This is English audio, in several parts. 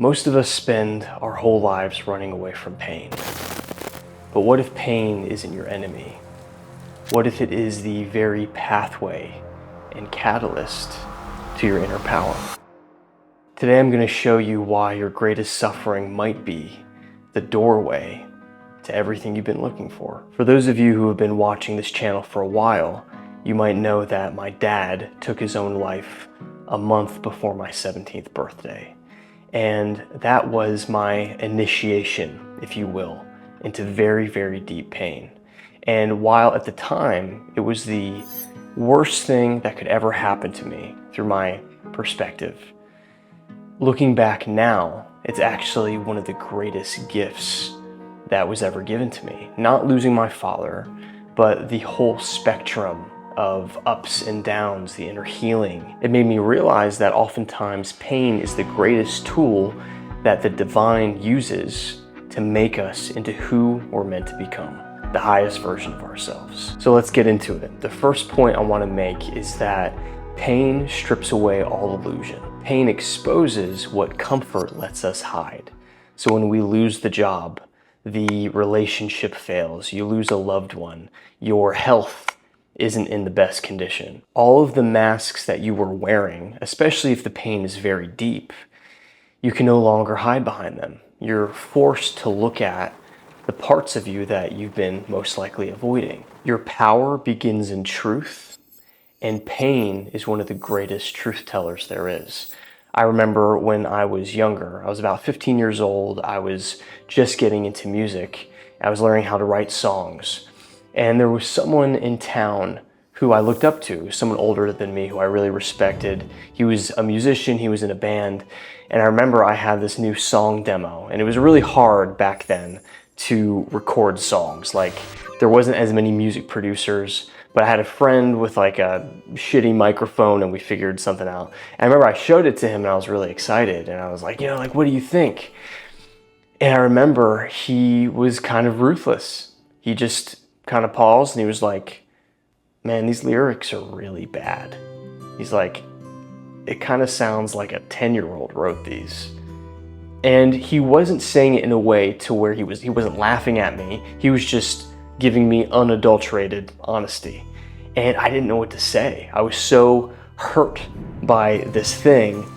Most of us spend our whole lives running away from pain. But what if pain isn't your enemy? What if it is the very pathway and catalyst to your inner power? Today I'm going to show you why your greatest suffering might be the doorway to everything you've been looking for. For those of you who have been watching this channel for a while, you might know that my dad took his own life a month before my 17th birthday. And that was my initiation, if you will, into very, very deep pain. And while at the time, it was the worst thing that could ever happen to me through my perspective, looking back now, it's actually one of the greatest gifts that was ever given to me. Not losing my father, but the whole spectrum of ups and downs, the inner healing. It made me realize that oftentimes pain is the greatest tool that the divine uses to make us into who we're meant to become, the highest version of ourselves. So let's get into it. The first point I want to make is that pain strips away all illusion. Pain exposes what comfort lets us hide. So when we lose the job, the relationship fails, you lose a loved one, your health isn't in the best condition. All of the masks that you were wearing, especially if the pain is very deep, you can no longer hide behind them. You're forced to look at the parts of you that you've been most likely avoiding. Your power begins in truth, and pain is one of the greatest truth tellers there is. I remember when I was younger, I was about 15 years old, I was just getting into music, I was learning how to write songs. And there was someone in town who I looked up to, someone older than me who I really respected. He was a musician, he was in a band, and I remember I had this new song demo, and it was really hard back then to record songs. Like, there wasn't as many music producers, but I had a friend with like a shitty microphone and we figured something out. And I remember I showed it to him and I was really excited, and I was like, what do you think? And I remember he was kind of ruthless. He just kind of paused and he was like, man, these lyrics are really bad. He's like, it kind of sounds like a 10-year-old wrote these. And he wasn't saying it in a way to where he wasn't laughing at me. He was just giving me unadulterated honesty. And I didn't know what to say. I was so hurt by this thing,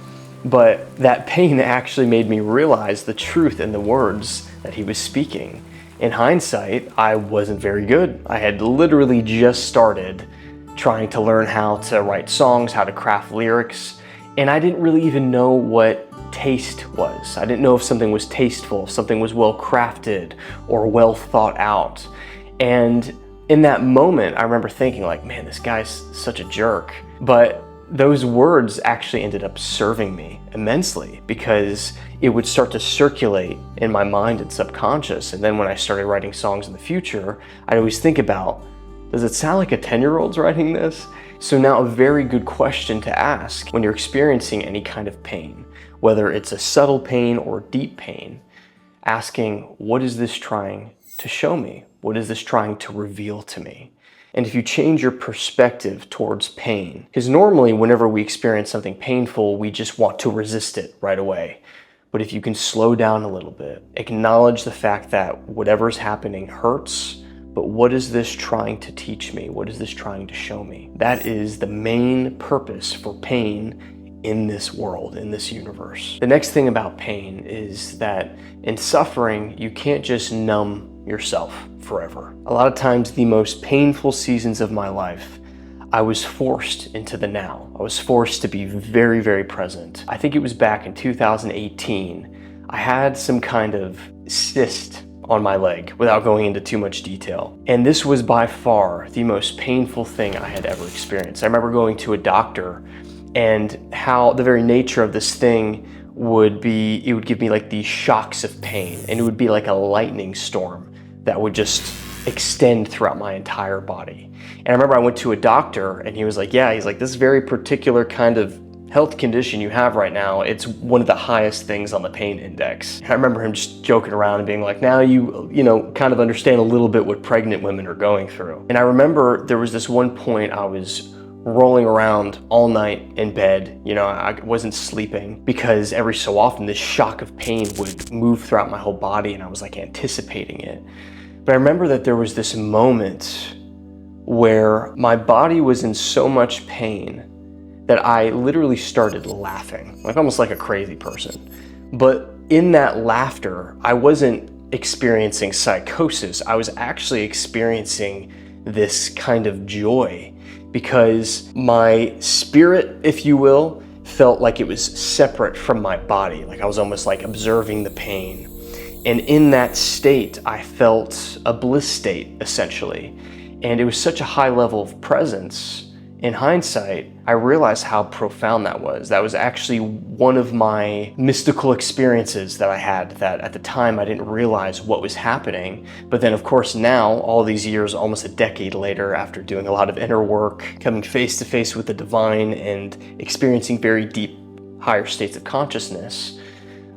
but that pain actually made me realize the truth in the words that he was speaking. In hindsight, I wasn't very good. I had literally just started trying to learn how to write songs, how to craft lyrics, and I didn't really even know what taste was. I didn't know if something was tasteful, if something was well crafted or well thought out. And in that moment, I remember thinking like, man, this guy's such a jerk. But those words actually ended up serving me immensely because it would start to circulate in my mind and subconscious. And then when I started writing songs in the future, I'd always think about, does it sound like a 10-year-old's writing this? So now a very good question to ask when you're experiencing any kind of pain, whether it's a subtle pain or deep pain, asking, what is this trying to show me? What is this trying to reveal to me? And if you change your perspective towards pain, because normally whenever we experience something painful, we just want to resist it right away. But if you can slow down a little bit, acknowledge the fact that whatever's happening hurts, but what is this trying to teach me? What is this trying to show me? That is the main purpose for pain in this world, in this universe. The next thing about pain is that in suffering, you can't just numb yourself forever. A lot of times the most painful seasons of my life, I was forced into the now. I was forced to be very, very present. I think it was back in 2018. I had some kind of cyst on my leg without going into too much detail. And this was by far the most painful thing I had ever experienced. I remember going to a doctor and how the very nature of this thing would be, it would give me like these shocks of pain, and it would be like a lightning storm that would just extend throughout my entire body. And I remember I went to a doctor and he was like, he's like, this very particular kind of health condition you have right now, it's one of the highest things on the pain index. And I remember him just joking around and being like, now you kind of understand a little bit what pregnant women are going through. And I remember there was this one point I was rolling around all night in bed. I wasn't sleeping because every so often this shock of pain would move throughout my whole body and I was like anticipating it. But I remember that there was this moment where my body was in so much pain that I literally started laughing, like almost like a crazy person. But in that laughter, I wasn't experiencing psychosis. I was actually experiencing this kind of joy because my spirit, if you will, felt like it was separate from my body. Like I was almost like observing the pain. And in that state, I felt a bliss state, essentially. And it was such a high level of presence. In hindsight, I realized how profound that was. That was actually one of my mystical experiences that I had that at the time I didn't realize what was happening. But then of course now, all these years, almost a decade later, after doing a lot of inner work, coming face to face with the divine and experiencing very deep, higher states of consciousness,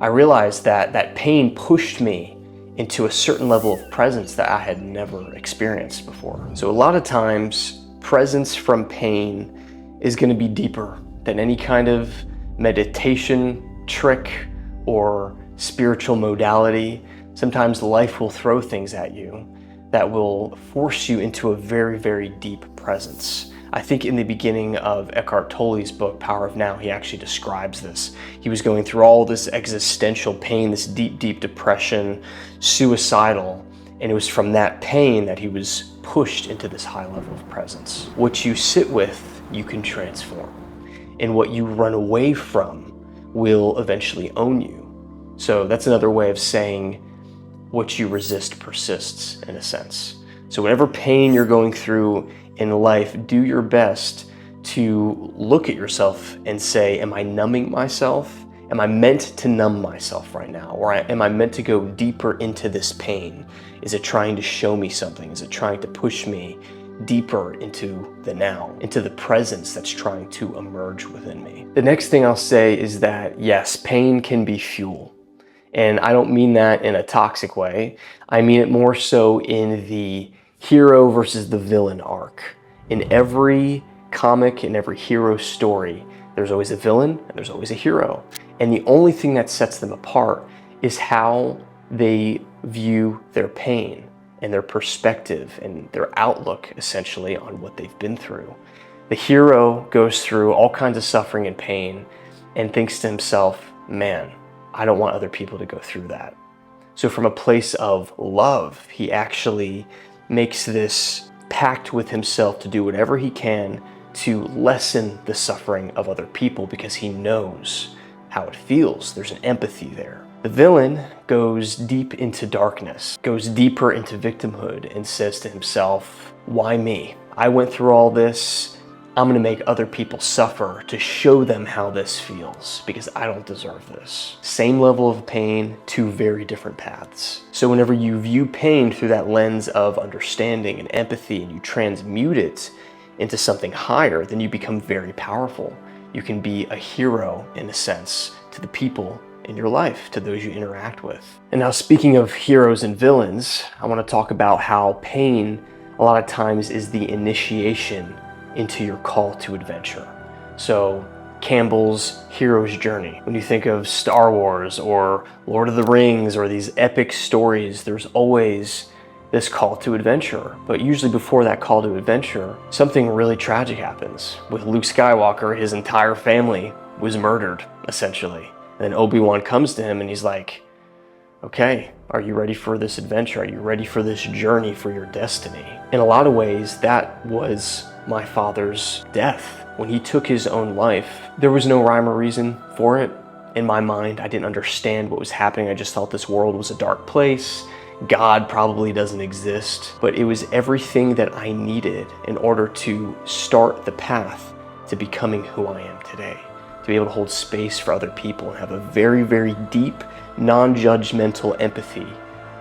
I realized that that pain pushed me into a certain level of presence that I had never experienced before. So a lot of times, presence from pain is going to be deeper than any kind of meditation trick or spiritual modality. Sometimes life will throw things at you that will force you into a very, very deep presence. I think in the beginning of Eckhart Tolle's book, Power of Now, he actually describes this. He was going through all this existential pain, this deep, deep depression, suicidal, and it was from that pain that he was pushed into this high level of presence. What you sit with, you can transform. And what you run away from will eventually own you. So that's another way of saying what you resist persists, in a sense. So whatever pain you're going through in life, do your best to look at yourself and say, am I numbing myself? Am I meant to numb myself right now? Or am I meant to go deeper into this pain? Is it trying to show me something? Is it trying to push me deeper into the now, into the presence that's trying to emerge within me? The next thing I'll say is that yes, pain can be fuel. And I don't mean that in a toxic way. I mean it more so in the hero versus the villain arc. In every comic, in every hero story, there's always a villain and there's always a hero. And the only thing that sets them apart is how they view their pain and their perspective and their outlook, essentially, on what they've been through. The hero goes through all kinds of suffering and pain and thinks to himself, man, I don't want other people to go through that. So from a place of love, he actually makes this pact with himself to do whatever he can to lessen the suffering of other people because he knows how it feels. There's an empathy there. The villain goes deep into darkness, goes deeper into victimhood, and says to himself, why me? I went through all this. I'm gonna make other people suffer to show them how this feels because I don't deserve this. Same level of pain, two very different paths. So whenever you view pain through that lens of understanding and empathy and you transmute it into something higher, then you become very powerful. You can be a hero, in a sense, to the people in your life, to those you interact with. And now, speaking of heroes and villains, I want to talk about how pain a lot of times is the initiation into your call to adventure. So Campbell's hero's journey. When you think of Star Wars or Lord of the Rings or these epic stories, there's always this call to adventure. But usually before that call to adventure, something really tragic happens. With Luke Skywalker, his entire family was murdered, essentially. And then Obi-Wan comes to him and he's like, okay, are you ready for this adventure? Are you ready for this journey for your destiny? In a lot of ways, that was my father's death. When he took his own life, there was no rhyme or reason for it. In my mind, I didn't understand what was happening. I just thought this world was a dark place. God probably doesn't exist, but it was everything that I needed in order to start the path to becoming who I am today, to be able to hold space for other people and have a very, very deep, non-judgmental empathy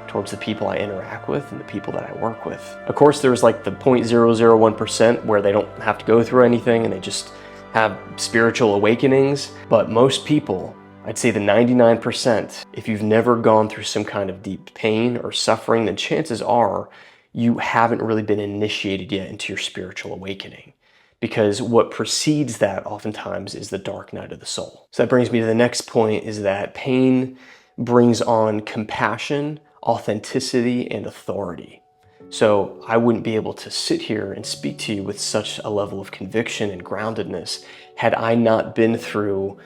towards the people I interact with and the people that I work with. Of course, there's like the 0.001% where they don't have to go through anything and they just have spiritual awakenings, but most people, I'd say the 99%, if you've never gone through some kind of deep pain or suffering, then chances are you haven't really been initiated yet into your spiritual awakening. because what precedes that oftentimes is the dark night of the soul. So that brings me to the next point, is that pain brings on compassion, authenticity, and authority. So I wouldn't be able to sit here and speak to you with such a level of conviction and groundedness had I not been through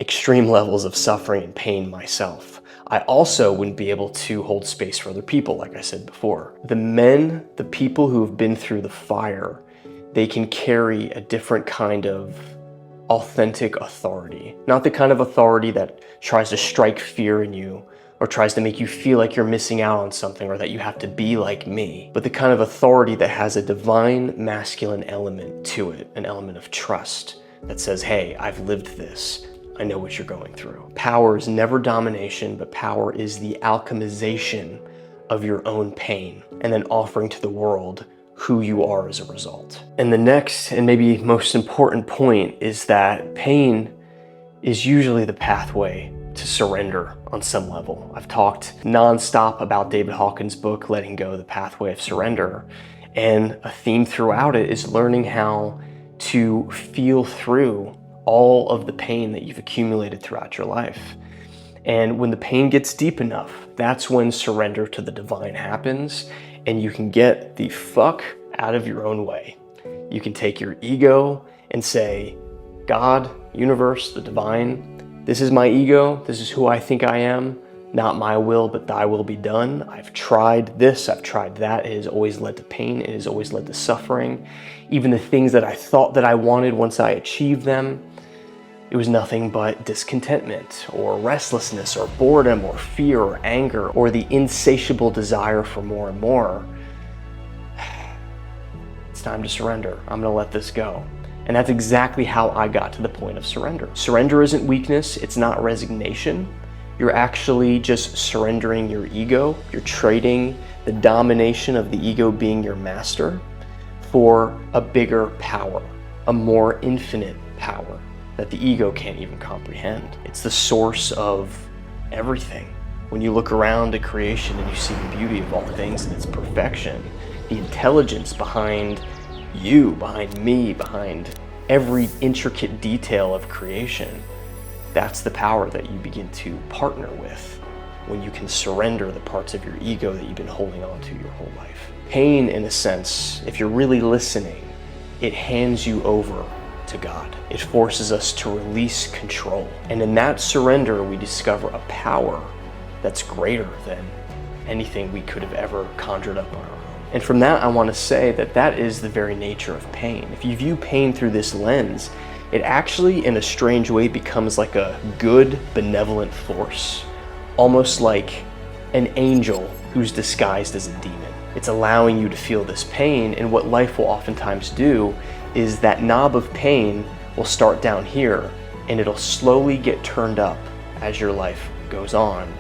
extreme levels of suffering and pain myself. I also wouldn't be able to hold space for other people, like I said before. The people who have been through the fire, they can carry a different kind of authentic authority. Not the kind of authority that tries to strike fear in you or tries to make you feel like you're missing out on something or that you have to be like me, but the kind of authority that has a divine masculine element to it, an element of trust that says, hey, I've lived this. I know what you're going through. Power is never domination, but power is the alchemization of your own pain and then offering to the world who you are as a result. And the next and maybe most important point is that pain is usually the pathway to surrender on some level. I've talked nonstop about David Hawkins' book, Letting Go, The Pathway of Surrender. And a theme throughout it is learning how to feel through all of the pain that you've accumulated throughout your life. And when the pain gets deep enough, that's when surrender to the divine happens, and you can get the fuck out of your own way. You can take your ego and say, God, universe, the divine, this is my ego, this is who I think I am, not my will, but thy will be done. I've tried this, I've tried that. It has always led to pain, it has always led to suffering. Even the things that I thought that I wanted, once I achieved them, it was nothing but discontentment or restlessness or boredom or fear or anger or the insatiable desire for more and more. It's time to surrender. I'm gonna let this go. And that's exactly how I got to the point of surrender. Surrender isn't weakness, it's not resignation. You're actually just surrendering your ego. You're trading the domination of the ego being your master for a bigger power, a more infinite power that the ego can't even comprehend. It's the source of everything. When you look around at creation and you see the beauty of all things and its perfection, the intelligence behind you, behind me, behind every intricate detail of creation, that's the power that you begin to partner with when you can surrender the parts of your ego that you've been holding on to your whole life. Pain, in a sense, if you're really listening, it hands you over to God. It forces us to release control. And in that surrender, we discover a power that's greater than anything we could have ever conjured up on our own. And from that, I want to say that that is the very nature of pain. If you view pain through this lens, it actually, in a strange way, becomes like a good, benevolent force, almost like an angel who's disguised as a demon. It's allowing you to feel this pain, and what life will oftentimes do is that knob of pain will start down here, and it'll slowly get turned up as your life goes on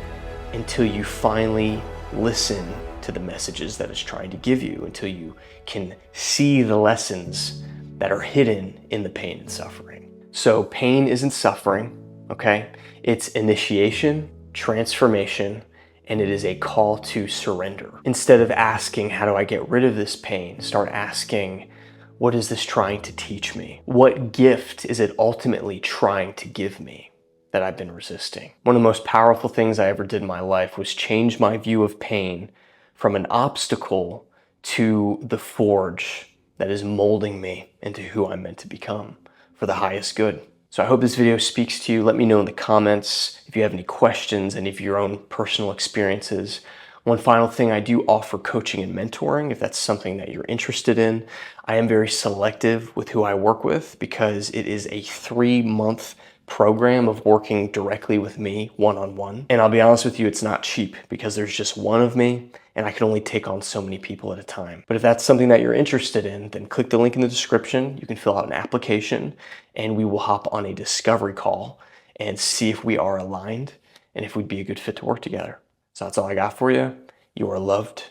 until you finally listen to the messages that it's trying to give you, until you can see the lessons that are hidden in the pain and suffering. So pain isn't suffering, okay? It's initiation, transformation, and it is a call to surrender. Instead of asking, how do I get rid of this pain? Start asking, what is this trying to teach me? What gift is it ultimately trying to give me that I've been resisting? One of the most powerful things I ever did in my life was change my view of pain from an obstacle to the forge that is molding me into who I'm meant to become for the highest good. So I hope this video speaks to you. Let me know in the comments if you have any questions, any of your own personal experiences. One final thing, I do offer coaching and mentoring if that's something that you're interested in. I am very selective with who I work with because it is a 3-month program of working directly with me one-on-one. And I'll be honest with you, it's not cheap because there's just one of me and I can only take on so many people at a time. But if that's something that you're interested in, then click the link in the description. You can fill out an application and we will hop on a discovery call and see if we are aligned and if we'd be a good fit to work together. So that's all I got for you. You are loved,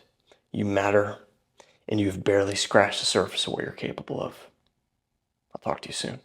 you matter, and you've barely scratched the surface of what you're capable of. I'll talk to you soon.